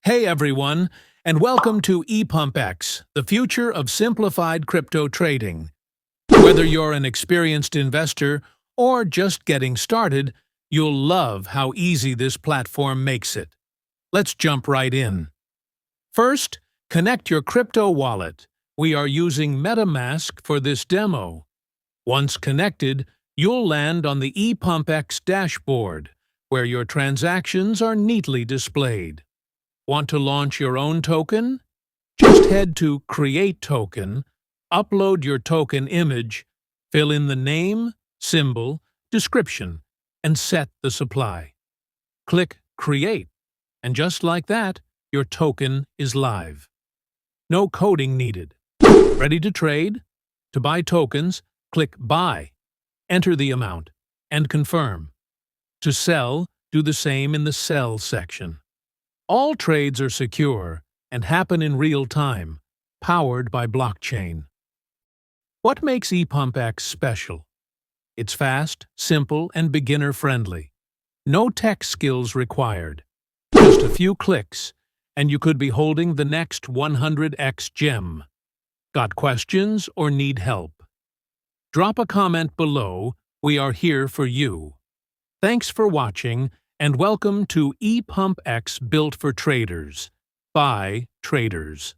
Hey everyone, and welcome to ePumpX, the future of simplified crypto trading. Whether you're an experienced investor or just getting started, you'll love how easy this platform makes it. Let's jump right in. First, connect your crypto wallet. We are using Metamask for this demo. Once connected, you'll land on the ePumpX dashboard, where your transactions are neatly displayed. Want to launch your own token? Just head to Create Token, upload your token image, fill in the name, symbol, description, and set the supply. Click Create, and just like that, your token is live. No coding needed. Ready to trade? To buy tokens, click Buy, enter the amount, and confirm. To sell, do the same in the Sell section. All trades are secure and happen in real time, powered by blockchain. What makes ePumpX special? It's fast, simple, and beginner-friendly. No tech skills required. Just a few clicks, and you could be holding the next 100x gem. Got questions or need help? Drop a comment below. We are here for you. Thanks for watching, and welcome to ePumpX, built for traders, by traders.